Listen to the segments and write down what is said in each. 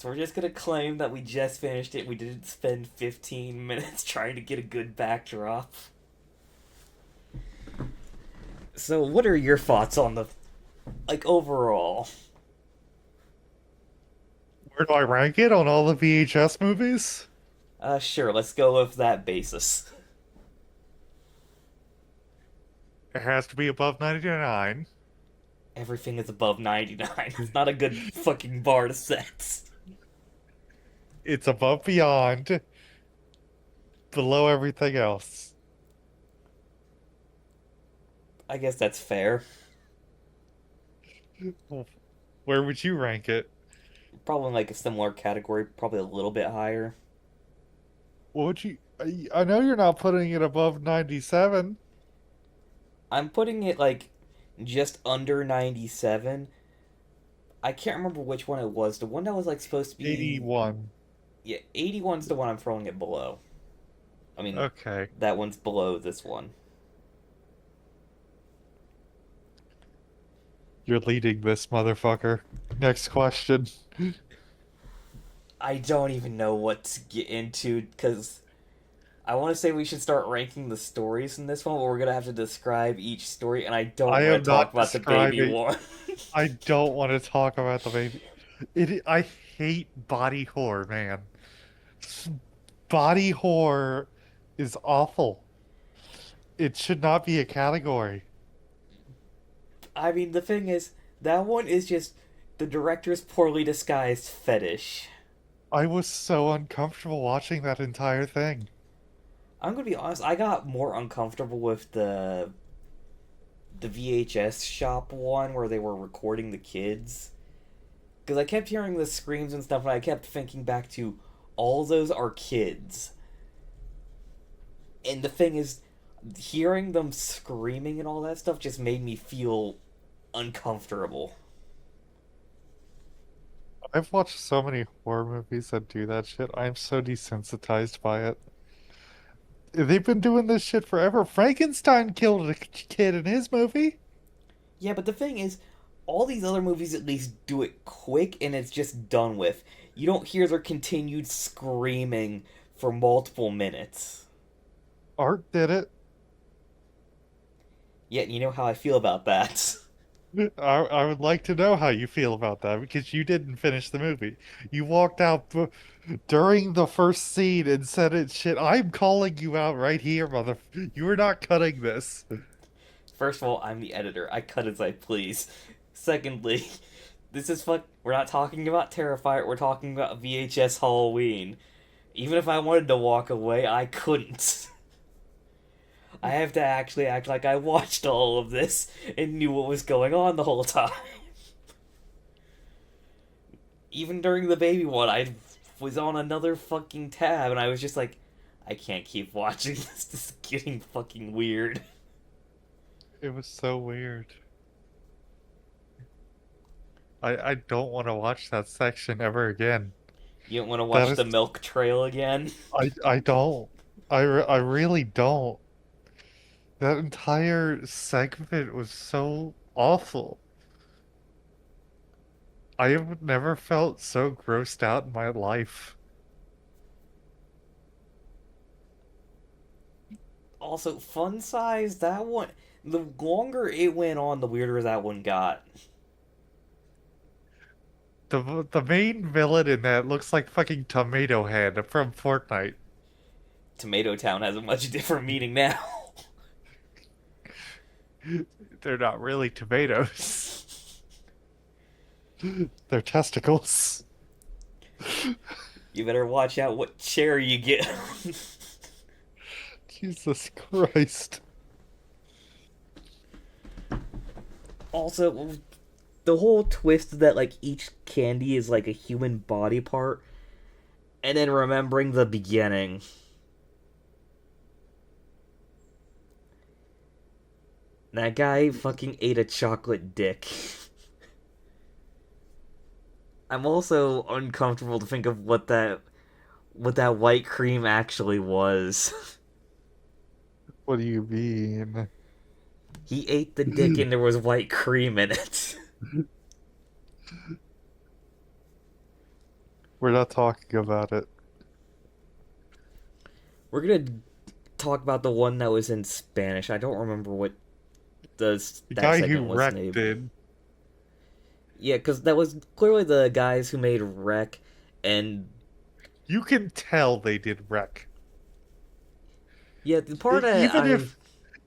So we're just gonna claim that we just finished it. We didn't spend 15 minutes trying to get a good backdrop. So what are your thoughts on the overall? Where do I rank it on all the VHS movies? Sure, let's go with that basis. It has to be above 99. Everything is above 99. It's not a good fucking bar to set. It's above beyond, below everything else. I guess that's fair. Where would you rank it? Probably in, like, a similar category, probably a little bit higher. What would you? I know you're not putting it above 97. I'm putting it like just under 97. I can't remember which one it was. The one that was like supposed to be, 81. yeah, 81's the one I'm throwing it below. I mean, Okay. that one's below this one. You're leading this motherfucker. Next question. I don't even know what to get into because I want to say we should start ranking the stories in this one, but we're gonna have to describe each story, and I don't I want am to talk not about the baby describing. one. I don't want to talk about the baby. I hate body horror, man. Body horror is awful. It should not be a category. I mean, the thing is, that one is just the director's poorly disguised fetish. I was so uncomfortable watching that entire thing. I'm gonna be honest. I got more uncomfortable with the VHS shop one where they were recording the kids because I kept hearing the screams and stuff, and I kept thinking back to all those are kids. And the thing is, hearing them screaming and all that stuff just made me feel uncomfortable. I've watched so many horror movies that do that shit. I'm so desensitized by it. They've been doing this shit forever. Frankenstein killed a kid in his movie. Yeah, but the thing is, all these other movies at least do it quick and it's just done with. You don't hear their continued screaming for multiple minutes. Art did it. Yet, you know how I feel about that. I would like to know how you feel about that because you didn't finish the movie. You walked out during the first scene and said it shit. I'm calling you out right here, mother. You are not cutting this. First of all, I'm the editor. I cut as I please. Secondly, this is fuck. We're not talking about Terrifier. We're talking about VHS Halloween. Even if I wanted to walk away, I couldn't. I have to actually act like I watched all of this and knew what was going on the whole time. Even during the baby one, I was on another fucking tab and I was just like, I can't keep watching this. This is getting fucking weird. It was so weird. I don't want to watch that section ever again. You don't want to That watch is, the milk trail again? I don't. I really don't. That entire segment was so awful. I have never felt so grossed out in my life. Also, fun size, that one. The longer it went on, the weirder that one got. The main villain in that looks like fucking Tomato Head from Fortnite. Tomato Town has a much different meaning now. They're not really tomatoes. They're testicles. You better watch out what chair you get. Jesus Christ. Also, the whole twist that like each candy is like a human body part, and then remembering the beginning. That guy fucking ate a chocolate dick. I'm also uncomfortable to think of what that white cream actually was. What do you mean? He ate the dick and there was white cream in it. We're not talking about it. We're gonna talk about the one that was in Spanish. I don't remember what The that guy who segment was wrecked named. it. Yeah, because that was clearly the guys who made Wreck, and You can tell they did wreck. yeah, the part E- that Even I if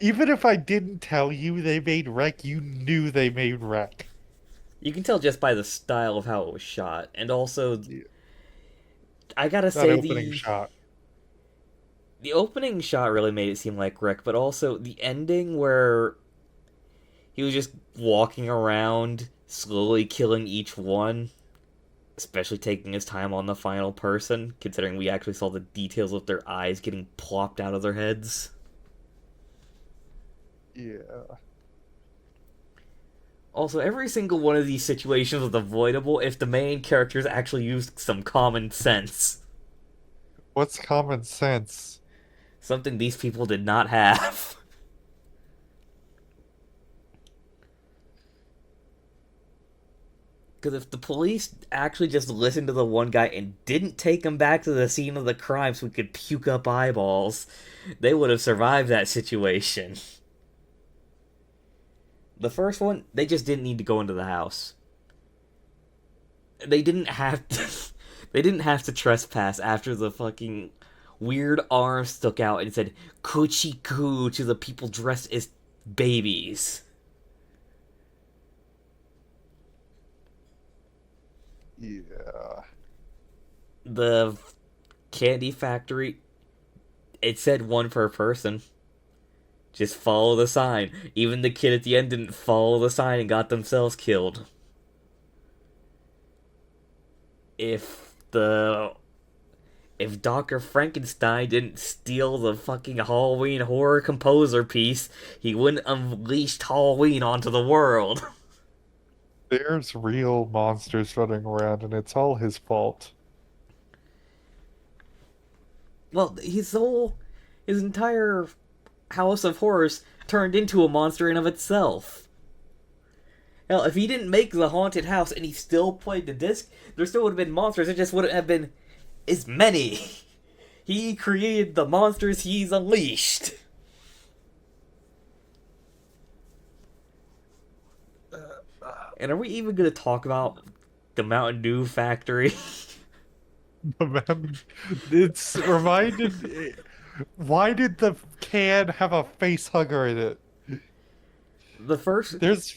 even if I didn't tell you they made wreck, you knew they made wreck. you can tell just by the style of how it was shot, and also Yeah, I gotta that say opening shot. the opening shot really made it seem like Wreck, but also the ending where he was just walking around, slowly killing each one, especially taking his time on the final person, considering we actually saw the details of their eyes getting plopped out of their heads. Yeah. Also, every single one of these situations was avoidable if the main characters actually used some common sense. What's common sense? Something these people did not have. Because if the police actually just listened to the one guy and didn't take him back to the scene of the crime so we could puke up eyeballs, they would have survived that situation. The first one, they just didn't need to go into the house. They didn't have to. They didn't have to trespass after the fucking weird arm stuck out and said "coochie coo" to the people dressed as babies. Yeah. The candy factory, it said one per person. Just follow the sign. Even the kid at the end didn't follow the sign and got themselves killed. If the if Dr. Frankenstein didn't steal the fucking Halloween horror composer piece, he wouldn't unleashed Halloween onto the world. There's real monsters running around, and it's all his fault. Well, his entire house of horrors turned into a monster in of itself. Hell, if he didn't make the haunted house and he still played the disc, there still would have been monsters. It just wouldn't have been as many. He created the monsters he's unleashed. And are we even going to talk about the Mountain Dew factory? Man, it's reminded. Why did the can have a face hugger in it? The first, There's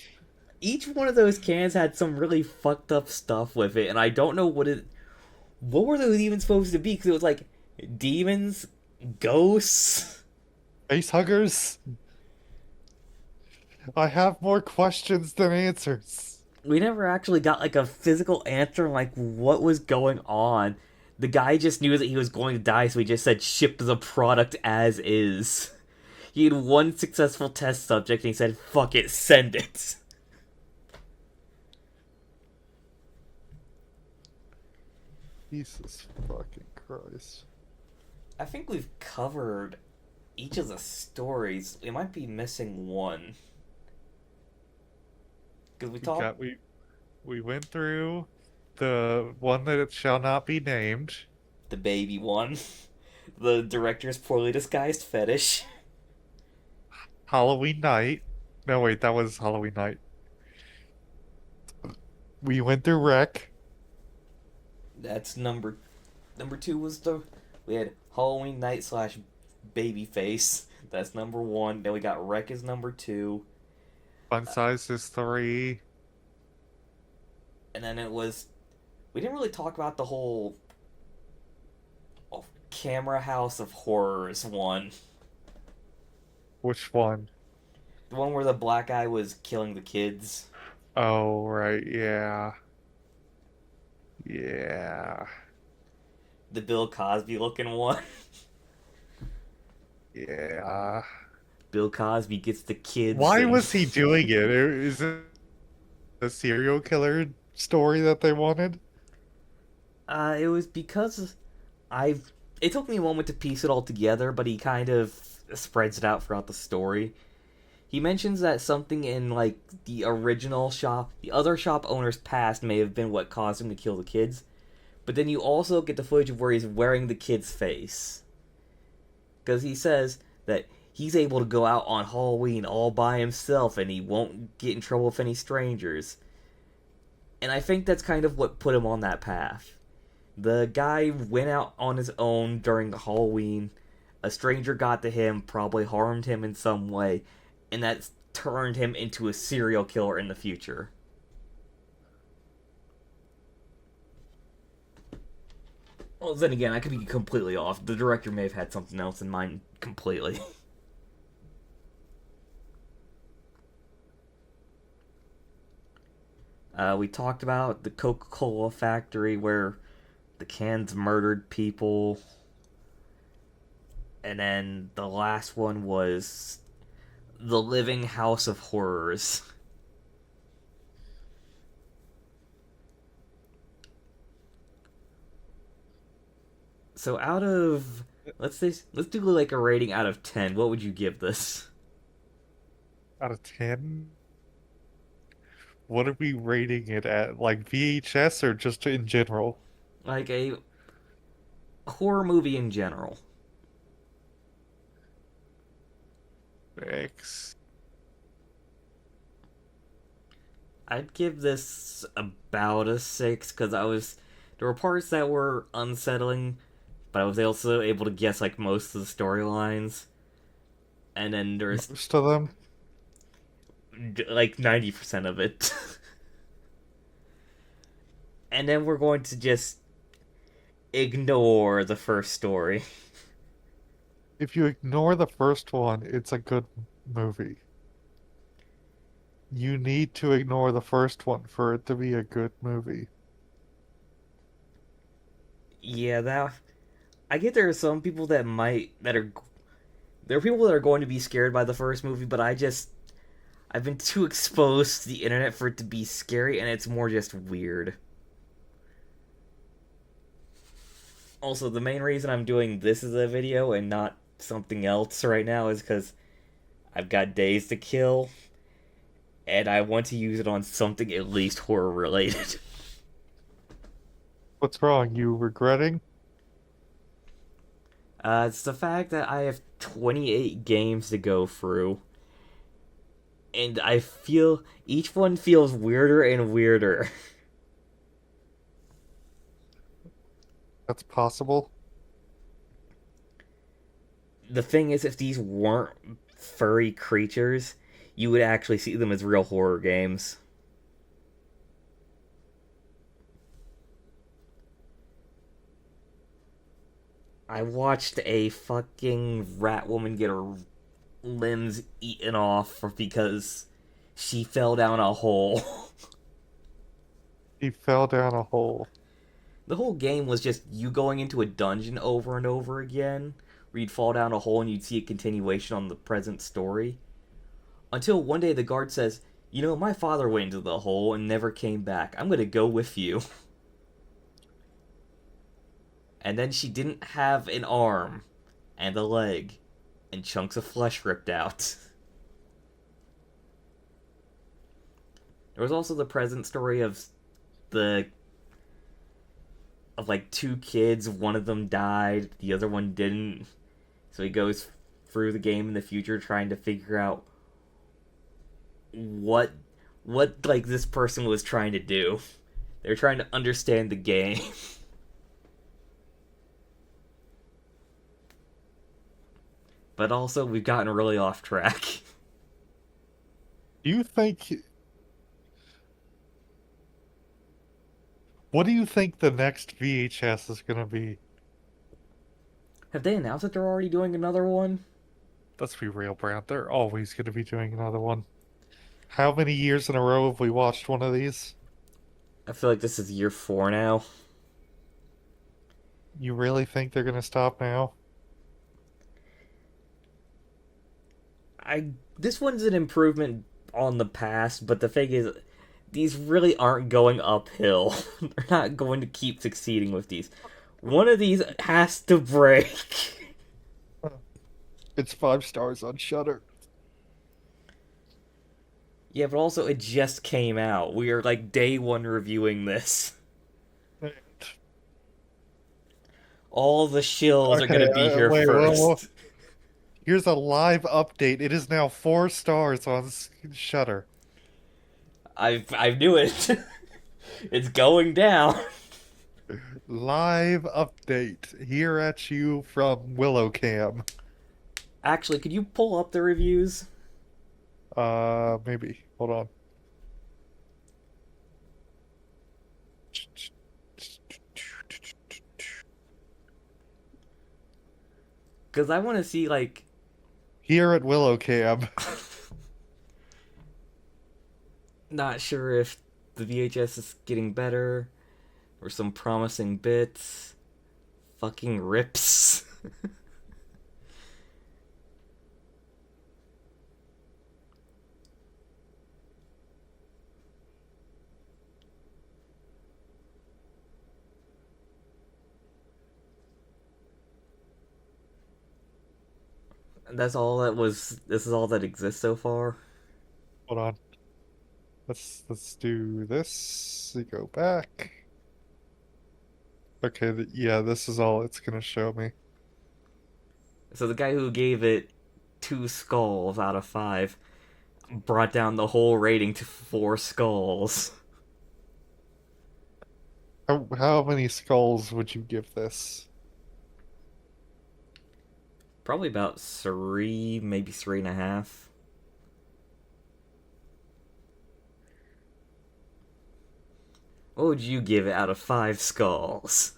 each one of those cans had some really fucked up stuff with it, and I don't know what were those even supposed to be? Because it was like demons, ghosts. face huggers. I have more questions than answers. We never actually got like a physical answer on like what was going on. The guy just knew that he was going to die, so he just said ship the product as is. He had one successful test subject and he said, fuck it, send it. Jesus fucking Christ. I think we've covered each of the stories. We might be missing one. Because we We talked. got we went through the one that it shall not be named. The baby one. The director's poorly disguised fetish. Halloween night. No, wait, that was Halloween night. We went through Wreck. That's number two was the we had Halloween night slash babyface. That's number one. Then we got Wreck as number two. Fun size is 3. And then it was we didn't really talk about the whole camera house of horrors one. Which one? The one where the black guy was killing the kids. Oh, right, yeah. Yeah. The Bill Cosby looking one. Yeah. Bill Cosby gets the kids. Why and... was he doing it? Is it a serial killer story that they wanted? It was because I've. It took me a moment to piece it all together, but he kind of spreads it out throughout the story. He mentions that something in like the original shop, the other shop owner's past may have been what caused him to kill the kids, But then you also get the footage of where he's wearing the kid's face. Because he says that he's able to go out on Halloween all by himself and he won't get in trouble with any strangers. And I think that's kind of what put him on that path. The guy went out on his own during Halloween. A stranger got to him, probably harmed him in some way, and that's turned him into a serial killer in the future. Well, then again, I could be completely off. The director may have had something else in mind completely. We talked about the Coca-Cola factory where the cans murdered people. And then the last one was the Living House of Horrors. So out of let's do like a rating out of 10. What would you give this? Out of 10? What are we rating it at? Like VHS or just in general? Like a horror movie in general. X. I'd give this about a 6 cuz there were parts that were unsettling, but I was also able to guess like most of the storylines. And then there's Most of them? like 90% of it. And then we're going to just ignore the first story. If you ignore the first one, it's a good movie. You need to ignore the first one for it to be a good movie. Yeah, that I get there are some people that are there are people that are going to be scared by the first movie, but I've been too exposed to the internet for it to be scary, and it's more just weird. Also, the main reason I'm doing this as a video and not something else right now is because I've got days to kill, and I want to use it on something at least horror related. What's wrong? You regretting? It's the fact that I have 28 games to go through, and I feel each one feels weirder and weirder. That's possible. The thing is, if these weren't furry creatures, you would actually see them as real horror games. I watched a fucking rat woman get her limbs eaten off because she fell down a hole. He fell down a hole. The whole game was just you going into a dungeon over and over again, where you'd fall down a hole and you'd see a continuation on the present story. Until one day the guard says, "You know, my father went into the hole and never came back. I'm gonna go with you." And then she didn't have an arm, and a leg, and chunks of flesh ripped out. There was also the present story the of like two kids. One of them died, the other one didn't. So he goes through the game in the future trying to figure out what like this person was trying to do. They're trying to understand the game. But also we've gotten really off track. Do you think... What do you think the next VHS is gonna be? Have they announced that they're already doing another one? Let's be real, Brad. They're always gonna be doing another one. How many years in a row have we watched one of these? I feel like this is year 4 now. You really think they're gonna stop now? I This one's an improvement on the past, but the thing is, these really aren't going uphill. They're not going to keep succeeding with these. One of these has to break. It's 5 stars on Shudder. Yeah, but also it just came out. We are like day 1 reviewing this. All the shills are Okay, gonna be here wait, well, first. here's a live update. It is now 4 stars on Shutter. I knew it. It's going down. Live update here at you from Willow Cam. Actually, could you pull up the reviews? Maybe. Hold on. Because I want to see, like, Here at Willow Cam. not sure if the VHS is getting better or some promising bits. Fucking rips. That's all that was. This is all that exists so far. Hold on. Let's do this. We go back. Okay, yeah, this is all it's gonna show me. So the guy who gave it 2 skulls out of 5 brought down the whole rating to 4 skulls. How many skulls would you give this? Probably about 3, maybe 3.5. What would you give it out of 5 skulls?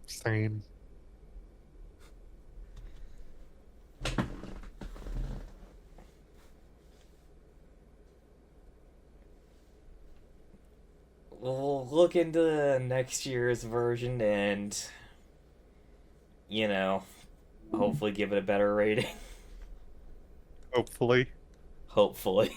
Same. We'll look into next year's version and, you know, hopefully give it a better rating. Hopefully. Hopefully.